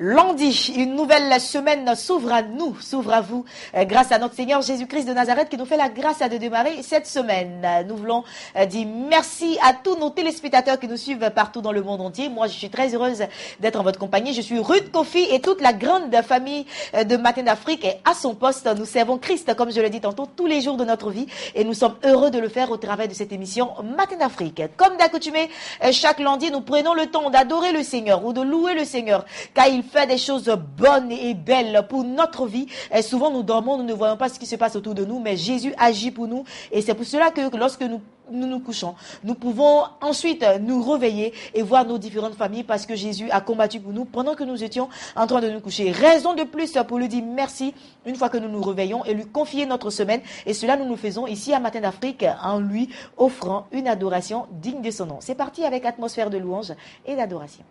lundi, une nouvelle semaine s'ouvre à nous, s'ouvre à vous, grâce à notre Seigneur Jésus-Christ de Nazareth qui nous fait la grâce de démarrer cette semaine. Nous voulons dire merci à tous nos téléspectateurs qui nous suivent partout dans le monde entier. Moi, je suis très heureuse d'être en votre compagnie. Je suis Ruth Kofi et toute la grande famille de Matin d'Afrique est à son poste. Nous servons Christ, comme je le dis tantôt, tous les jours de notre vie et nous sommes heureux de le faire au travers de cette émission Matin d'Afrique. Comme d'accoutumé, chaque lundi, nous prenons le temps d'adorer le Seigneur ou de louer le Seigneur, car il fait des choses bonnes et belles pour notre vie. Et souvent, nous dormons, nous ne voyons pas ce qui se passe autour de nous, mais Jésus agit pour nous. Et c'est pour cela que lorsque nous couchons, nous pouvons ensuite nous réveiller et voir nos différentes familles parce que Jésus a combattu pour nous pendant que nous étions en train de nous coucher. Raison de plus pour lui dire merci une fois que nous nous réveillons et lui confier notre semaine. Et cela, nous faisons ici à Matin d'Afrique en lui offrant une adoration digne de son nom. C'est parti avec atmosphère de louange et d'adoration.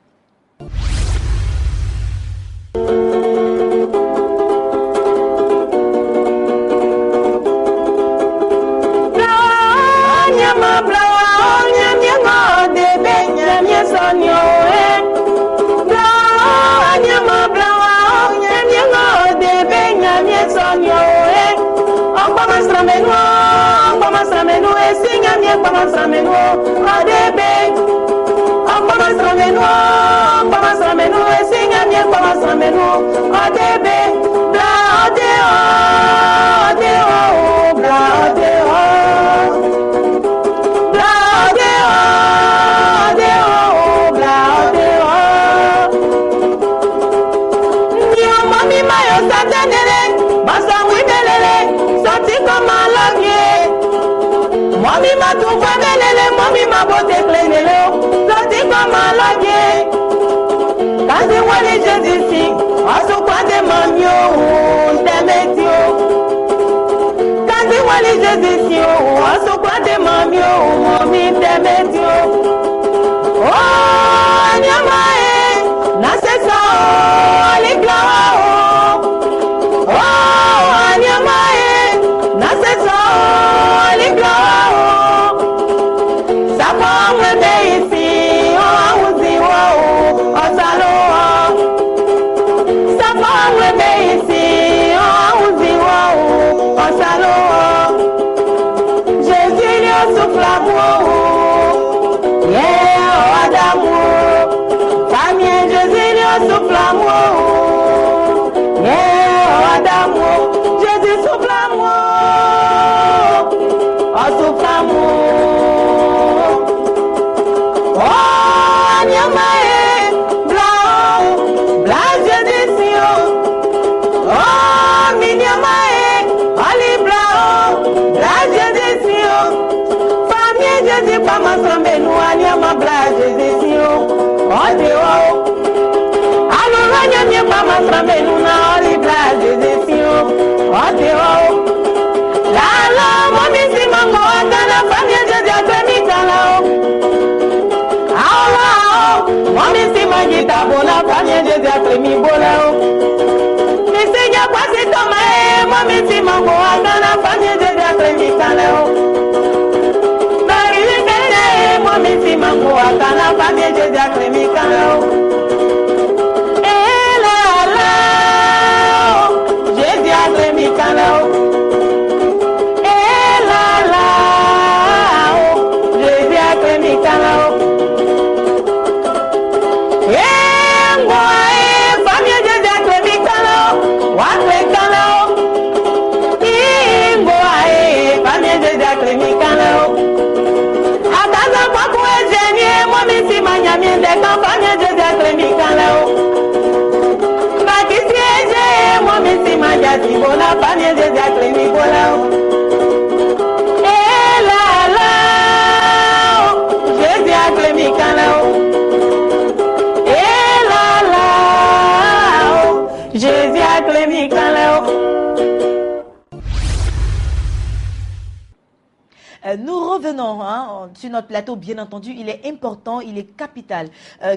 Maintenant, hein, sur notre plateau, bien entendu, il est important, il est capital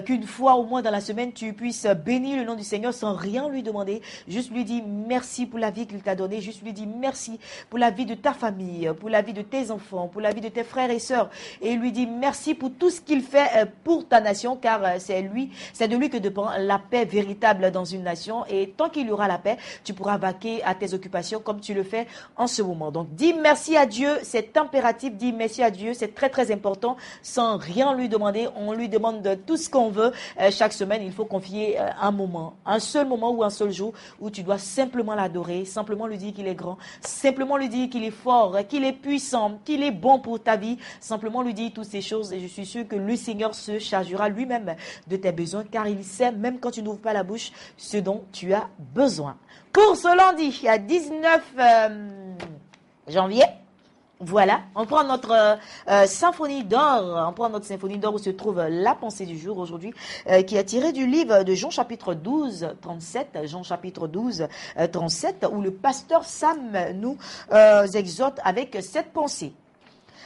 qu'une fois au moins dans la semaine, tu puisses bénir le nom du Seigneur sans rien lui demander. Juste lui dire merci pour la vie qu'il t'a donnée. Juste lui dire merci pour la vie de ta famille, pour la vie de tes enfants, pour la vie de tes frères et sœurs. Et lui dire merci pour tout ce qu'il fait pour ta nation, car c'est de lui que dépend la paix véritable dans une nation. Et tant qu'il y aura la paix, tu pourras vaquer à tes occupations comme tu le fais en ce moment. Donc, dis merci à Dieu, c'est impératif, dis merci à Dieu, c'est très très important, sans rien lui demander. On lui demande de tout ce qu'on veut. Chaque semaine, il faut confier un moment, un seul moment ou un seul jour où tu dois simplement l'adorer, simplement lui dire qu'il est grand, simplement lui dire qu'il est fort, qu'il est puissant, qu'il est bon pour ta vie, simplement lui dire toutes ces choses et je suis sûr que le Seigneur se chargera lui-même de tes besoins car il sait, même quand tu n'ouvres pas la bouche, ce dont tu as besoin. Pour ce lundi, il y a 19 janvier, voilà, on prend notre symphonie d'or, où se trouve la pensée du jour aujourd'hui, qui est tirée du livre de Jean chapitre 12, 37, Jean chapitre 12, 37, où le pasteur Sam nous exhorte avec cette pensée.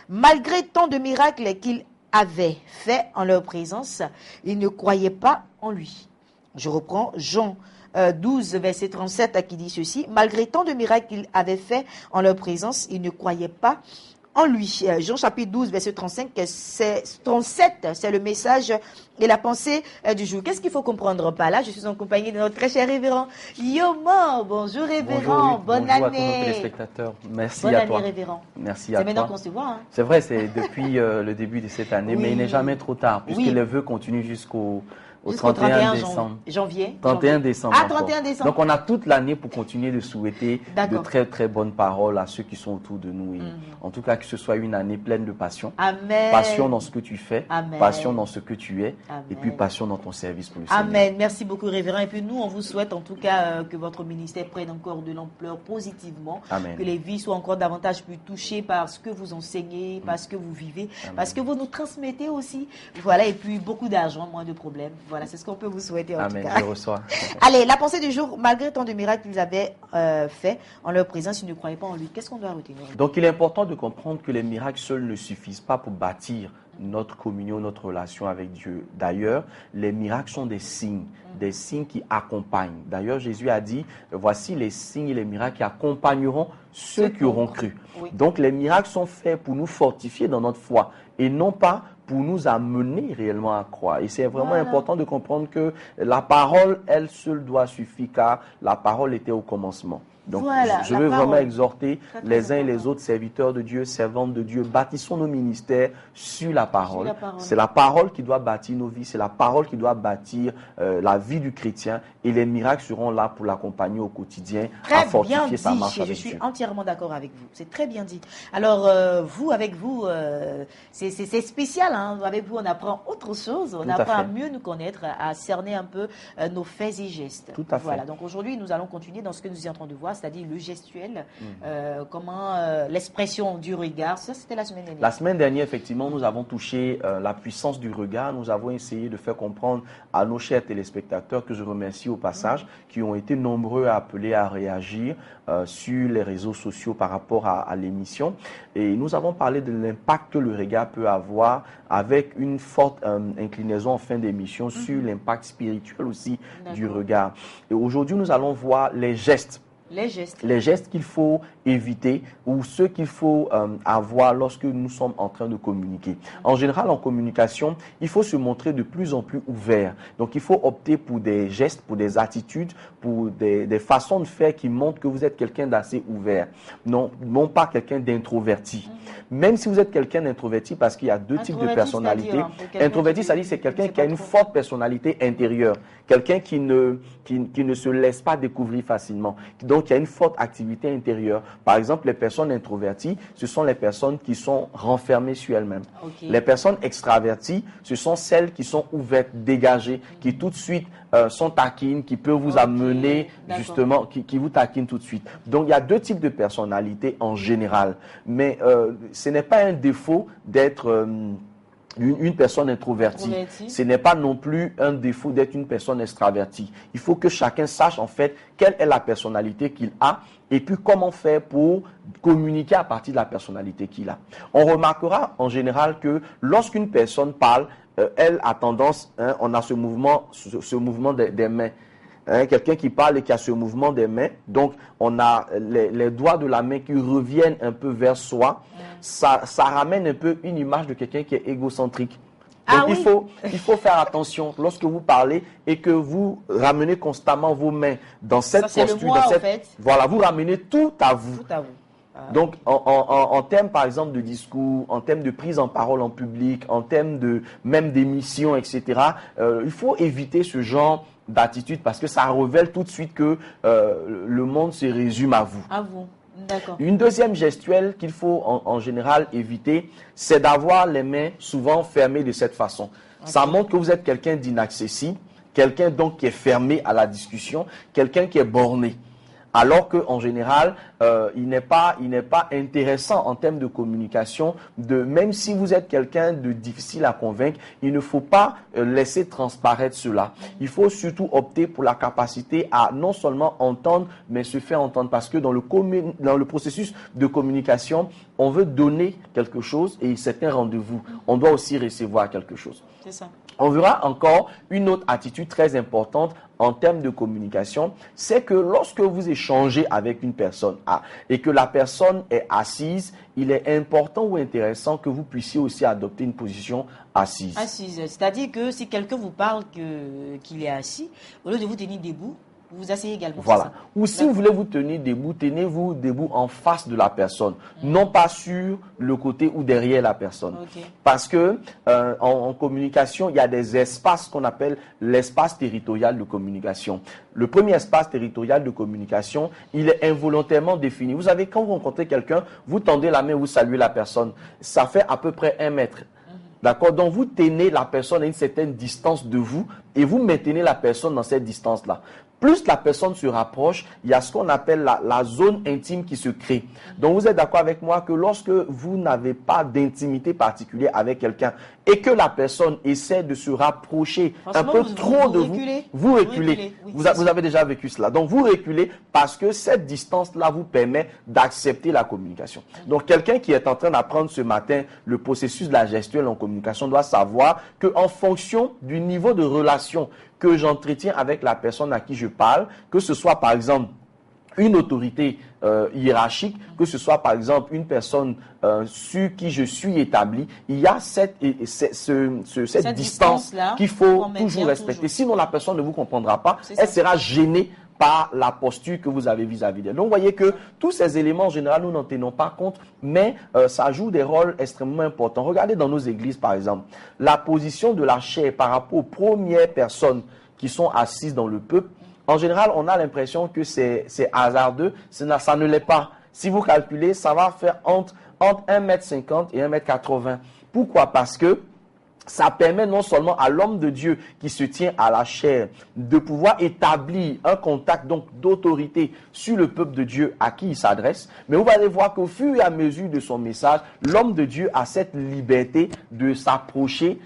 Malgré tant de miracles qu'il avait fait en leur présence, ils ne croyaient pas en lui. Je reprends Jean 12, verset 37, qui dit ceci. Malgré tant de miracles qu'il avait fait en leur présence, ils ne croyaient pas en lui. Jean chapitre 12, verset 37, c'est le message et la pensée du jour. Qu'est-ce qu'il faut comprendre par là? Je suis en compagnie de notre très cher révérend Yomo. Bonjour révérend, bonne année. Bonjour à tous nos téléspectateurs. Merci bonne à année, toi. Révérend. Merci à toi. C'est maintenant qu'on se voit. Hein? C'est vrai, c'est depuis le début de cette année, oui. Mais il n'est jamais trop tard, puisque les vœux continuent jusqu'au 31 décembre. Janvier. 31 décembre. Ah, 31 décembre. Donc, on a toute l'année pour continuer de souhaiter de très, très bonnes paroles à ceux qui sont autour de nous. Et en tout cas, que ce soit une année pleine de passion. Amen. Passion dans ce que tu fais. Amen. Passion dans ce que tu es. Amen. Et puis, passion dans ton service pour le Seigneur. Amen. Merci beaucoup, révérend. Et puis, nous, on vous souhaite en tout cas que votre ministère prenne encore de l'ampleur positivement. Amen. Que les vies soient encore davantage plus touchées par ce que vous enseignez, par ce que vous vivez, Amen. parce que vous nous transmettez aussi. Voilà. Et puis, beaucoup d'argent, moins de problèmes. Voilà. C'est ce qu'on peut vous souhaiter en Amen, tout cas. je reçois. Allez, la pensée du jour, malgré tant de miracles qu'ils avaient fait en leur présence, ils ne croyaient pas en lui. Qu'est-ce qu'on doit retenir? Donc, il est important de comprendre que les miracles seuls ne suffisent pas pour bâtir notre communion, notre relation avec Dieu. D'ailleurs, les miracles sont des signes qui accompagnent. D'ailleurs, Jésus a dit, voici les signes et les miracles qui accompagneront ceux qui auront cru. Oui. Donc, les miracles sont faits pour nous fortifier dans notre foi et non pas pour nous amener réellement à croire. Et c'est vraiment important de comprendre que la parole, elle seule doit suffire, car la parole était au commencement. Donc, je veux vraiment exhorter les uns et les autres serviteurs de Dieu, servantes de Dieu, bâtissons nos ministères sur la parole. C'est la parole qui doit bâtir nos vies, c'est la parole qui doit bâtir la vie du chrétien, et les miracles seront là pour l'accompagner au quotidien, à fortifier sa marche avec Dieu. Je suis entièrement d'accord avec vous, c'est très bien dit. Alors, avec vous, c'est spécial, hein? Avec vous, on apprend autre chose, on apprend à mieux nous connaître, à cerner un peu nos faits et gestes. Tout à fait. Voilà, donc aujourd'hui, nous allons continuer dans ce que nous sommes en train de voir, c'est-à-dire le gestuel, l'expression du regard. Ça, c'était la semaine dernière. La semaine dernière, effectivement, nous avons touché la puissance du regard. Nous avons essayé de faire comprendre à nos chers téléspectateurs, que je remercie au passage, qui ont été nombreux à appeler à réagir sur les réseaux sociaux par rapport à l'émission. Et nous avons parlé de l'impact que le regard peut avoir, avec une forte inclinaison en fin d'émission sur l'impact spirituel aussi du regard. Et aujourd'hui, nous allons voir les gestes. Les gestes qu'il faut éviter ou ceux qu'il faut avoir lorsque nous sommes en train de communiquer. En général, en communication, il faut se montrer de plus en plus ouvert. Donc, il faut opter pour des gestes, pour des attitudes, pour des façons de faire qui montrent que vous êtes quelqu'un d'assez ouvert. Non pas quelqu'un d'introverti. Même si vous êtes quelqu'un d'introverti, parce qu'il y a deux types de personnalités. Introverti, c'est-à-dire c'est quelqu'un qui a une forte personnalité intérieure. Quelqu'un qui ne se laisse pas découvrir facilement. Donc, il y a une forte activité intérieure. Par exemple, les personnes introverties, ce sont les personnes qui sont renfermées sur elles-mêmes. Les personnes extraverties, ce sont celles qui sont ouvertes, dégagées, qui tout de suite sont taquines, qui peuvent vous amener justement, qui vous taquinent tout de suite. Donc, il y a deux types de personnalités en général. Mais ce n'est pas un défaut d'être une personne introvertie. Ce n'est pas non plus un défaut d'être une personne extravertie. Il faut que chacun sache en fait quelle est la personnalité qu'il a et puis comment faire pour communiquer à partir de la personnalité qu'il a. On remarquera en général que lorsqu'une personne parle, elle a tendance, on a ce mouvement des mains. Quelqu'un qui parle et qui a ce mouvement des mains, donc on a les doigts de la main qui reviennent un peu vers soi, ça ramène un peu une image de quelqu'un qui est égocentrique. Donc il faut faire attention lorsque vous parlez et que vous ramenez constamment vos mains dans cette posture, voilà, vous ramenez tout à vous. Tout à vous. Donc, en termes, par exemple, de discours, en termes de prise en parole en public, en termes même d'émissions, etc., il faut éviter ce genre d'attitude parce que ça révèle tout de suite que le monde se résume à vous. À vous, d'accord. Une deuxième gestuelle qu'il faut en général éviter, c'est d'avoir les mains souvent fermées de cette façon. Okay. Ça montre que vous êtes quelqu'un d'inaccessible, quelqu'un donc qui est fermé à la discussion, quelqu'un qui est borné. Alors qu'en général, il n'est pas intéressant en termes de communication, même si vous êtes quelqu'un de difficile à convaincre, il ne faut pas laisser transparaître cela. Il faut surtout opter pour la capacité à non seulement entendre, mais se faire entendre. Parce que dans le processus de communication, on veut donner quelque chose et c'est un rendez-vous. On doit aussi recevoir quelque chose. C'est ça. On verra encore une autre attitude très importante en termes de communication, c'est que lorsque vous échangez avec une personne et que la personne est assise, il est important ou intéressant que vous puissiez aussi adopter une position assise. Assise, c'est-à-dire que si quelqu'un vous parle qu'il est assis, au lieu de vous tenir debout, vous vous asseyez également. Voilà. Ou si vous voulez vous tenir debout, tenez-vous debout en face de la personne, non pas sur le côté ou derrière la personne. Okay. Parce que en communication, il y a des espaces qu'on appelle l'espace territorial de communication. Le premier espace territorial de communication, il est involontairement défini. Vous savez, quand vous rencontrez quelqu'un, vous tendez la main, vous saluez la personne. Ça fait à peu près 1 mètre. D'accord? Donc, vous tenez la personne à une certaine distance de vous et vous maintenez la personne dans cette distance-là. Plus la personne se rapproche, il y a ce qu'on appelle la zone intime qui se crée. Donc, vous êtes d'accord avec moi que lorsque vous n'avez pas d'intimité particulière avec quelqu'un et que la personne essaie de se rapprocher un peu trop de vous, vous reculez. Oui, vous avez déjà vécu cela. Donc, vous reculez parce que cette distance-là vous permet d'accepter la communication. Donc, quelqu'un qui est en train d'apprendre ce matin le processus de la gestuelle en communication doit savoir qu'en fonction du niveau de relation que j'entretiens avec la personne à qui je parle, que ce soit par exemple une autorité hiérarchique, que ce soit par exemple une personne sur qui je suis établi, il y a cette distance qu'il faut toujours respecter. Sinon, la personne ne vous comprendra pas, elle sera gênée par la posture que vous avez vis-à-vis d'elle. Donc, vous voyez que tous ces éléments, en général, nous n'en tenons pas compte, mais ça joue des rôles extrêmement importants. Regardez dans nos églises, par exemple, la position de la chair par rapport aux premières personnes qui sont assises dans le peuple. En général, on a l'impression que c'est hasardeux. Ça ne l'est pas. Si vous calculez, ça va faire entre 1,50 m et 1,80 m. Pourquoi? Parce que ça permet non seulement à l'homme de Dieu qui se tient à la chair de pouvoir établir un contact donc d'autorité sur le peuple de Dieu à qui il s'adresse, mais vous allez voir qu'au fur et à mesure de son message, l'homme de Dieu a cette liberté de s'approcher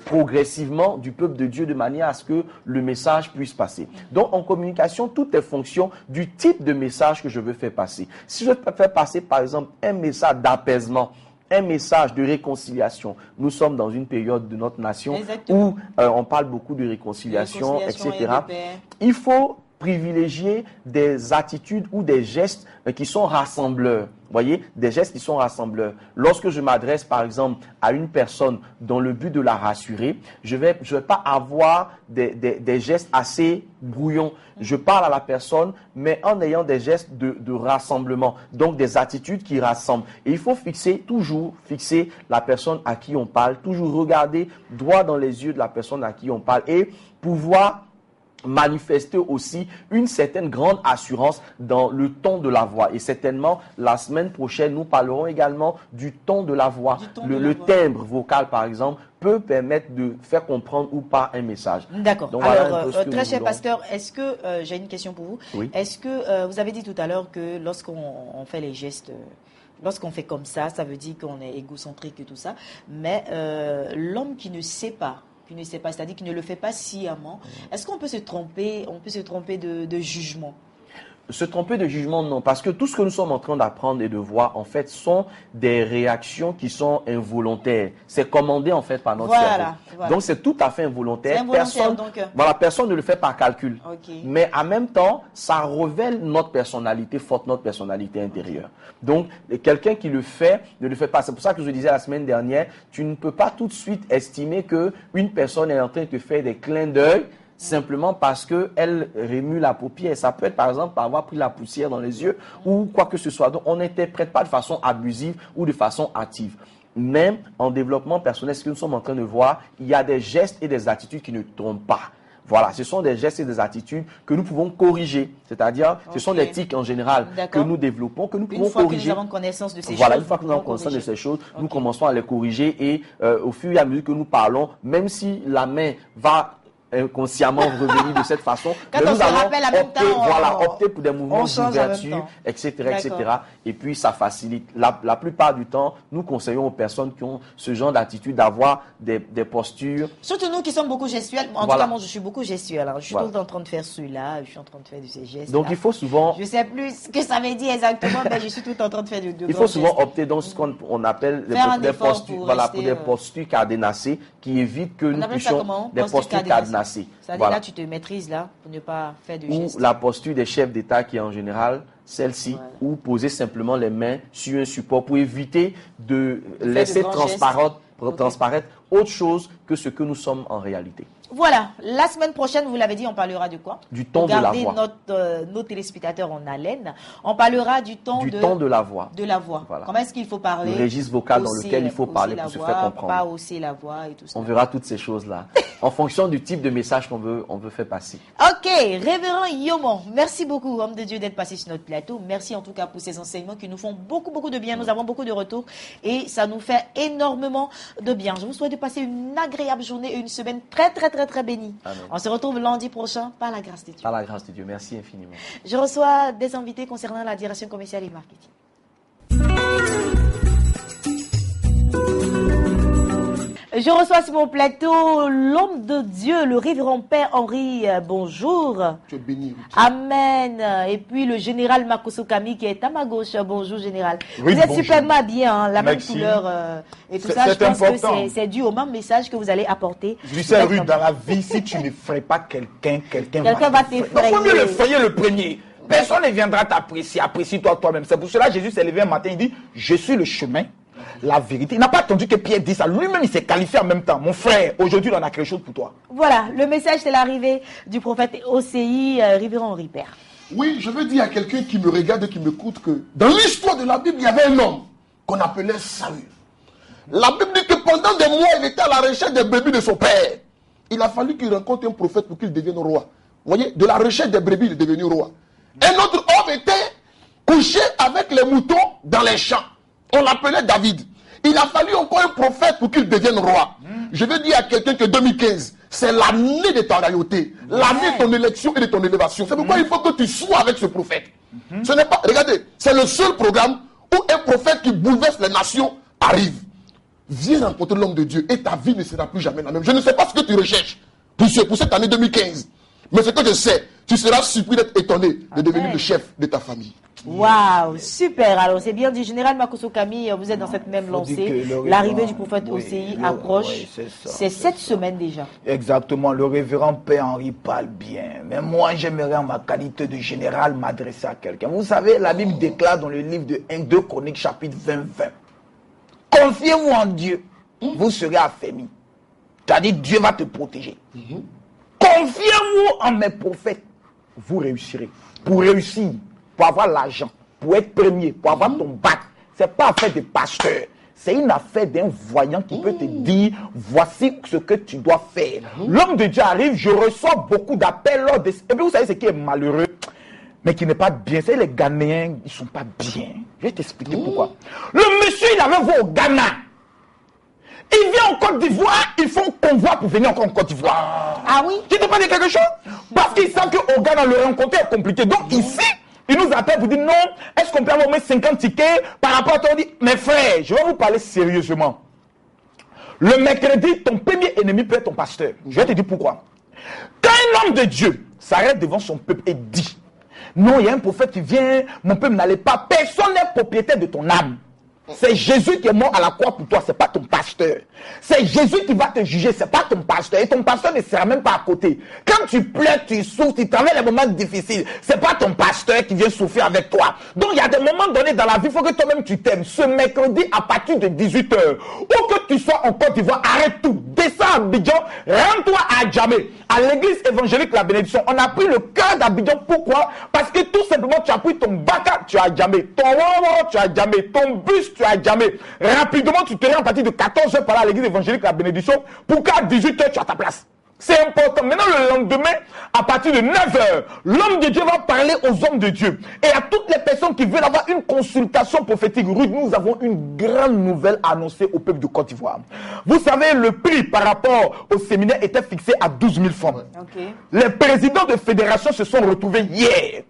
progressivement du peuple de Dieu de manière à ce que le message puisse passer. Donc en communication, tout est fonction du type de message que je veux faire passer. Si je veux faire passer par exemple un message d'apaisement, un message de réconciliation. Nous sommes dans une période de notre nation où on parle beaucoup de réconciliation, etc. Il faut privilégier des attitudes ou des gestes qui sont rassembleurs. Vous voyez, des gestes qui sont rassembleurs. Lorsque je m'adresse, par exemple, à une personne dans le but de la rassurer, je vais pas avoir des gestes assez brouillons. Je parle à la personne, mais en ayant des gestes de rassemblement. Donc, des attitudes qui rassemblent. Et il faut toujours fixer la personne à qui on parle, toujours regarder droit dans les yeux de la personne à qui on parle et pouvoir manifester aussi une certaine grande assurance dans le ton de la voix. Et certainement, la semaine prochaine, nous parlerons également du ton de la voix. Le timbre vocal, par exemple, peut permettre de faire comprendre ou pas un message. D'accord. Alors, très cher pasteur, est-ce que, j'ai une question pour vous. Oui. Est-ce que, vous avez dit tout à l'heure que lorsqu'on fait les gestes Lorsqu'on fait comme ça veut dire qu'on est égocentrique et tout ça. Mais l'homme qui ne sait pas, c'est-à-dire qui ne le fait pas sciemment, est-ce qu'on peut se tromper, de jugement? Se tromper de jugement, non, parce que tout ce que nous sommes en train d'apprendre et de voir, en fait, sont des réactions qui sont involontaires. C'est commandé, en fait, par notre cerveau. Voilà. Donc, c'est tout à fait involontaire. Personne ne le fait par calcul. Okay. Mais en même temps, ça révèle notre personnalité forte, notre personnalité intérieure. Donc, quelqu'un qui le fait, ne le fait pas. C'est pour ça que je disais la semaine dernière, tu ne peux pas tout de suite estimer qu'une personne est en train de te faire des clins d'œil simplement parce qu'elle remue la paupière. Ça peut être par exemple par avoir pris la poussière dans les yeux ou quoi que ce soit. Donc on n'interprète pas de façon abusive ou de façon hâtive. Même en développement personnel, ce que nous sommes en train de voir, il y a des gestes et des attitudes qui ne trompent pas. Voilà, ce sont des gestes et des attitudes que nous pouvons corriger. C'est-à-dire, ce sont des tics en général que nous développons, que nous pouvons corriger. Une fois que nous avons connaissance de ces choses. Voilà, une fois que nous avons connaissance de ces choses, nous commençons à les corriger et au fur et à mesure que nous parlons, même si la main va inconsciemment revenir de cette façon. Quand on se rappelle en même temps, opter pour des mouvements d'ouverture, etc., etc. Et puis, ça facilite. La plupart du temps, nous conseillons aux personnes qui ont ce genre d'attitude d'avoir des postures. Surtout nous qui sommes beaucoup gestuels. En tout cas, moi, je suis beaucoup gestuel. Je suis tout le temps en train de faire celui-là, je suis en train de faire de ces gestes. Donc, il faut souvent... Je ne sais plus ce que ça veut dire exactement, mais je suis tout le temps en train de faire de il faut souvent opter dans ce qu'on appelle des postures, pour des postures cadenassées qui évitent que nous puissions... Des postures cadenassées. C'est-à-dire là, tu te maîtrises là pour ne pas faire de gestes. Ou la posture des chefs d'État qui est en général celle-ci, ou poser simplement les mains sur un support pour éviter de laisser transparaître autre chose que ce que nous sommes en réalité. Voilà, la semaine prochaine, vous l'avez dit, on parlera de quoi? Du ton de la voix. Nos téléspectateurs en haleine. On parlera du ton de la voix. De la voix. Voilà. Comment est-ce qu'il faut parler? Le registre vocal dans lequel il faut parler pour se faire comprendre. Pas hausser la voix et tout ça. On verra toutes ces choses-là en fonction du type de message qu'on veut faire passer. Ok, révérend Yomon, merci beaucoup, homme de Dieu, d'être passé sur notre plateau. Merci en tout cas pour ces enseignements qui nous font beaucoup, beaucoup de bien. Nous avons beaucoup de retours et ça nous fait énormément de bien. Je vous souhaite de passer une agréable journée et une semaine très, très, très, très bénie. Amen. On se retrouve lundi prochain par la grâce de Dieu. Par la grâce de Dieu, merci infiniment. Je reçois des invités concernant la direction commerciale et marketing. Je reçois sur mon plateau l'homme de Dieu, le révérend Père Henri. Bonjour. Tu es béni. Amen. Et puis le général Makoso Kami qui est à ma gauche. Bonjour général. Oui, vous êtes superbement bien, hein, la Merci. même couleur et tout ça. Je pense que c'est dû au même message que vous allez apporter. Je sais, Ruth, dans la vie, si tu ne ferais pas quelqu'un va t'effrayer. Il faut mieux le frayer le premier. Personne ne viendra t'apprécier. Apprécie-toi toi-même. C'est pour cela que Jésus s'est levé un matin, il dit, je suis le chemin, la vérité. Il n'a pas attendu que Pierre dise ça. Lui-même, il s'est qualifié en même temps. Mon frère, aujourd'hui, on a quelque chose pour toi. Voilà, le message, c'est l'arrivée du prophète OCI, révérend Henri Père. Oui, je veux dire à quelqu'un qui me regarde et qui m'écoute que dans l'histoire de la Bible, il y avait un homme qu'on appelait Saül. La Bible dit que pendant des mois, il était à la recherche des brebis de son père. Il a fallu qu'il rencontre un prophète pour qu'il devienne roi. Vous voyez, de la recherche des brebis, il est devenu roi. Un autre homme était couché avec les moutons dans les champs. On l'appelait David. Il a fallu encore un prophète pour qu'il devienne roi. Je veux dire à quelqu'un que 2015, c'est l'année de ta royauté, l'année de ton élection et de ton élévation. C'est pourquoi il faut que tu sois avec ce prophète. Ce n'est pas, regardez, c'est le seul programme où un prophète qui bouleverse les nations arrive. Viens rencontrer l'homme de Dieu et ta vie ne sera plus jamais la même. Je ne sais pas ce que tu recherches pour cette année 2015. Mais ce que je sais, tu seras surpris d'être étonné de devenir le chef de ta famille. Waouh, super. Alors, c'est bien dit. Général Makoso Kami, vous êtes dans cette même lancée. L'arrivée du prophète OCI approche. C'est cette semaine déjà. Exactement. Le révérend Père Henri parle bien. Mais moi, j'aimerais en ma qualité de général m'adresser à quelqu'un. Vous savez, la Bible déclare dans le livre de 2 Chroniques, chapitre 20. Confiez-vous en Dieu. Vous serez affermis. C'est-à-dire, Dieu va te protéger. Confiez-vous en mes prophètes. Vous réussirez. Pour réussir, pour avoir l'argent, pour être premier, pour avoir ton bac, ce n'est pas affaire de pasteur. C'est une affaire d'un voyant qui peut te dire, voici ce que tu dois faire. L'homme de Dieu arrive, je reçois beaucoup d'appels. Et puis vous savez ce qui est malheureux, mais qui n'est pas bien. C'est les Ghanéens, ils ne sont pas bien. Je vais t'expliquer pourquoi. Le monsieur, il avait vu au Ghana. Il vient en Côte d'Ivoire, ils font convoi pour venir encore en Côte d'Ivoire. Ah oui? Tu t'es pas dit quelque chose? Parce qu'ils savent qu'au Ghana, le rencontrer est compliqué. Donc ici, Il nous appelle pour dire non, est-ce qu'on peut avoir au moins 50 tickets par rapport à toi? On dit, mes frères, je vais vous parler sérieusement. Le mercredi, ton premier ennemi peut être ton pasteur. Je vais te dire pourquoi. Quand un homme de Dieu s'arrête devant son peuple et dit, non, il y a un prophète qui vient, mon peuple n'allait pas, personne n'est propriétaire de ton âme. C'est Jésus qui est mort à la croix pour toi, c'est pas ton pasteur. C'est Jésus qui va te juger, c'est pas ton pasteur. Et ton pasteur ne sera même pas à côté. Quand tu pleures, tu souffres, tu traverses les moments difficiles, c'est pas ton pasteur qui vient souffrir avec toi. Donc il y a des moments donnés dans la vie, il faut que toi-même tu t'aimes. Ce mercredi à partir de 18h, où que tu sois en Côte d'Ivoire, arrête tout. Descends à Abidjan, rends-toi à Djamé, à l'église évangélique La Bénédiction. On a pris le cœur d'Abidjan. Pourquoi? Parce que tout simplement tu as pris ton baka, tu as Djamé, ton wawa, tu as Djamé, ton bus, tu as Djamé. Rapidement, tu te rends à partir de 14h par là à l'église évangélique La Bénédiction pour qu'à 18h, tu as ta place. C'est important. Maintenant, le lendemain, à partir de 9h, l'homme de Dieu va parler aux hommes de Dieu. Et à toutes les personnes qui veulent avoir une consultation prophétique, Ruth, nous avons une grande nouvelle à annoncer au peuple de Côte d'Ivoire. Vous savez, le prix par rapport au séminaire était fixé à 12 000 francs. Okay. Les présidents de fédération se sont retrouvés hier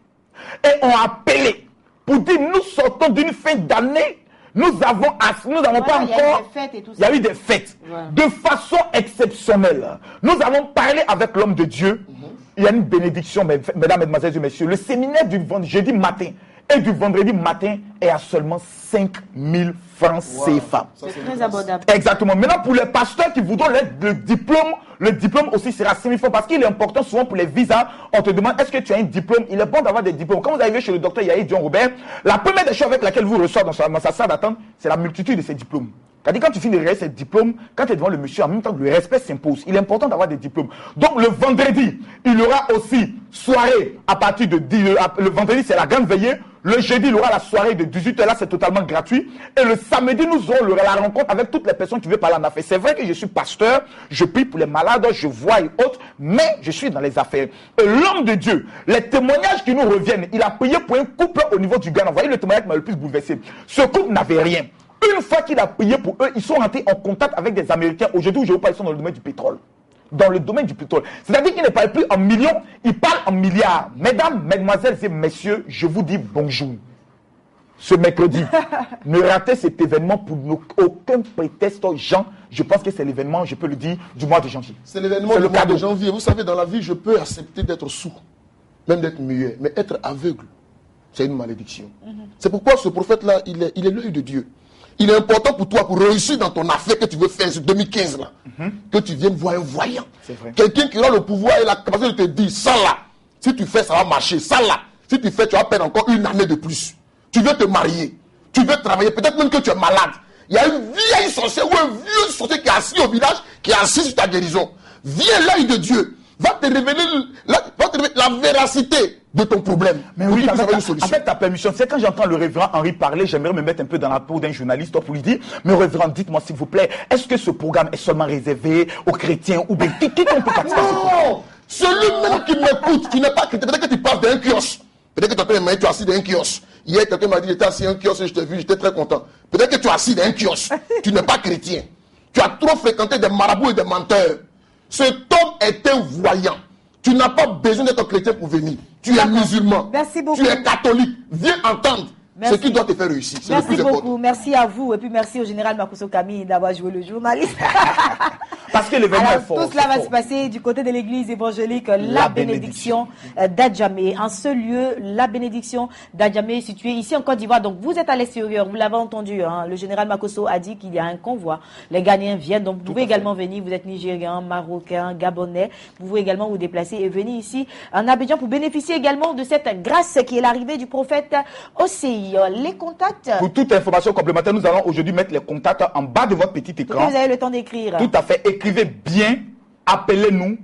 et ont appelé pour dire nous sortons d'une fin d'année. Nous n'avons pas encore. Il y a eu des fêtes. De façon exceptionnelle. Nous avons parlé avec l'homme de Dieu. Il y a une bénédiction, mesdames, mesdemoiselles et messieurs. Le séminaire du jeudi matin et du vendredi matin est à seulement 5 000 francs CFA. C'est très abordable. Exactement. Maintenant, pour les pasteurs qui voudront le diplôme aussi sera 6 000 francs parce qu'il est important souvent pour les visas. On te demande est-ce que tu as un diplôme? Il est bon d'avoir des diplômes. Quand vous arrivez chez le docteur Yahi John Robert, la première des choses avec laquelle vous recevez dans sa salle d'attente, c'est la multitude de ses diplômes. C'est-à-dire quand tu finis de regarder ces diplômes, quand tu es devant le monsieur, en même temps le respect s'impose. Il est important d'avoir des diplômes. Donc le vendredi, il y aura aussi soirée à partir de 10 le vendredi, c'est la grande veillée. Le jeudi, il y aura la soirée de 18h, là c'est totalement gratuit. Et le samedi, nous aurons la rencontre avec toutes les personnes qui veulent parler en affaires. C'est vrai que je suis pasteur, je prie pour les malades, je vois et autres, mais je suis dans les affaires. Et l'homme de Dieu, les témoignages qui nous reviennent, il a prié pour un couple au niveau du Ghana. Vous voyez le témoignage qui m'a le plus bouleversé. Ce couple n'avait rien. Une fois qu'il a prié pour eux, ils sont rentrés en contact avec des Américains. Aujourd'hui, je vous parle, ils sont dans le domaine du pétrole. Dans le domaine du pétrole. C'est-à-dire qu'ils ne parlent plus en millions, ils parlent en milliards. Mesdames, mesdemoiselles et messieurs, je vous dis bonjour. Ce mercredi, ne ratez cet événement pour aucun prétexte. Jean, je pense que c'est l'événement, je peux le dire, du mois de janvier. C'est l'événement du mois de janvier. Vous savez, dans la vie, je peux accepter d'être sourd, même d'être muet, mais être aveugle, c'est une malédiction. C'est pourquoi ce prophète-là, il est l'œil de Dieu. Il est important pour toi, pour réussir dans ton affaire que tu veux faire, en 2015, là, que tu viennes voir un voyant. Quelqu'un qui aura le pouvoir et la capacité de te dire, ça là, si tu fais, ça va marcher. Ça là, si tu fais, tu vas perdre encore une année de plus. Tu veux te marier, tu veux travailler, peut-être même que tu es malade. Il y a une vieille sorcière ou un vieux sorcier qui est assis au village, qui est assis sur ta guérison. Viens, l'œil de Dieu va te révéler la véracité de ton problème. Mais oui, avec ta permission, c'est quand j'entends le révérend Henri parler, j'aimerais me mettre un peu dans la peau d'un journaliste pour lui dire, mais révérend, dites-moi s'il vous plaît, est-ce que ce programme est seulement réservé aux chrétiens ou bien qui peut participer à ce programme? Non, celui même qui m'écoute, qui n'est pas chrétien, peut-être que tu parles d'un kiosque, peut-être que tu as tu es assis dans un kiosque. Hier, quelqu'un m'a dit, j'étais assis dans un kiosque et je t'ai vu, j'étais très content. Peut-être que tu es assis dans un kiosque, tu n'es pas chrétien. Tu as trop fréquenté des marabouts et des menteurs. Cet homme est un voyant. Tu n'as pas besoin d'être chrétien pour venir. Tu es musulman. Merci beaucoup. Tu es catholique. Viens entendre ce qui doit te faire réussir. Merci beaucoup. Merci à vous. Et puis merci au général Makosso Camille d'avoir joué le journaliste. Parce que l'événement est fort. Tout cela va se passer du côté de l'église évangélique La Bénédiction d'Adjamé. En ce lieu, La Bénédiction d'Adjamé est située ici en Côte d'Ivoire. Donc vous êtes à l'extérieur, vous l'avez entendu. Le général Makosso a dit qu'il y a un convoi. Les Ghanéens viennent. Donc vous pouvez également venir. Vous êtes Nigérian, Marocain, Gabonais. Vous pouvez également vous déplacer et venir ici en Abidjan pour bénéficier également de cette grâce qui est l'arrivée du prophète Osei. Les contacts. Pour toute information complémentaire, nous allons aujourd'hui mettre les contacts en bas de votre petit écran. Vous avez le temps d'écrire. Tout à fait. Écrivez bien, appelez-nous.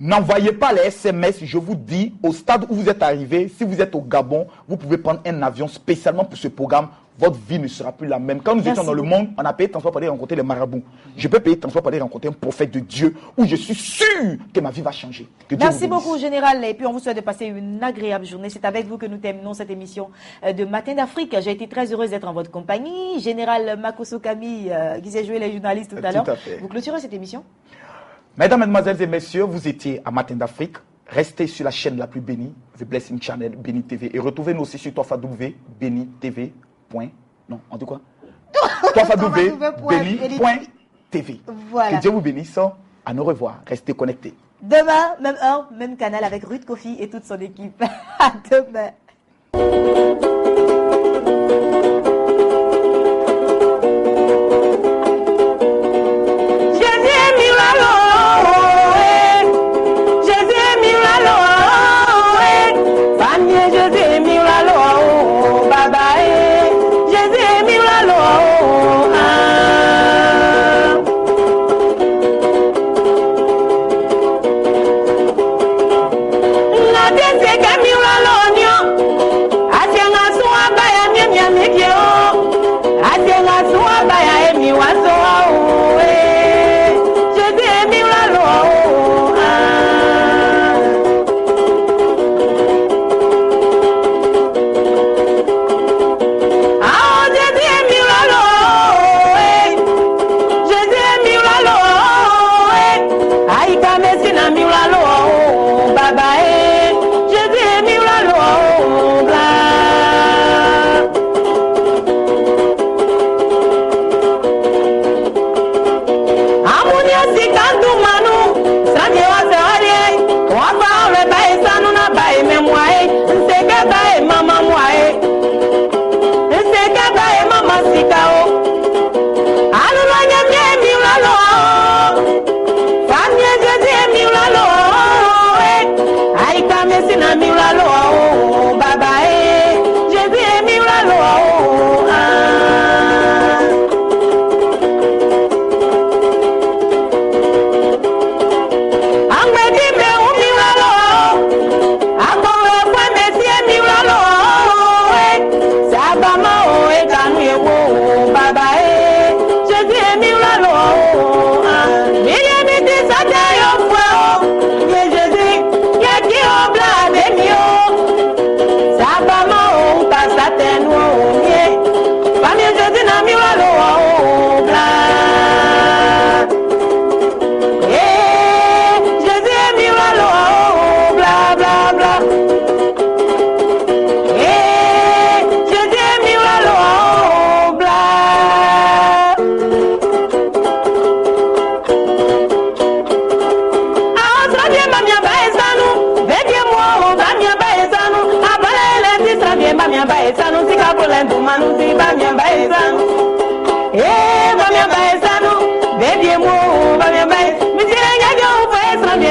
N'envoyez pas les SMS, je vous dis, au stade où vous êtes arrivé, si vous êtes au Gabon, vous pouvez prendre un avion spécialement pour ce programme. Votre vie ne sera plus la même. Quand nous étions dans le monde, on a payé transport pour aller rencontrer les marabouts. Je peux payer transport pour aller rencontrer un prophète de Dieu où je suis sûr que ma vie va changer. Merci beaucoup, Général. Et puis, on vous souhaite de passer une agréable journée. C'est avec vous que nous terminons cette émission de Matin d'Afrique. J'ai été très heureuse d'être en votre compagnie. Général Makosso Camille, qui s'est joué les journalistes tout à l'heure. Vous clôturez cette émission? Mesdames, Mesdemoiselles et Messieurs, vous étiez à Matin d'Afrique. Restez sur la chaîne la plus bénie, The Blessing Channel, Béni TV. Et retrouvez-nous aussi sur www.benitv. Non, on dit quoi? www.beni.tv. Voilà. Que Dieu vous bénisse. À nous revoir. Restez connectés. Demain, même heure, même canal avec Ruth Kofi et toute son équipe. À demain.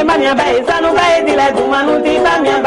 Bamia bae sanu bae dile tu manu ti bamia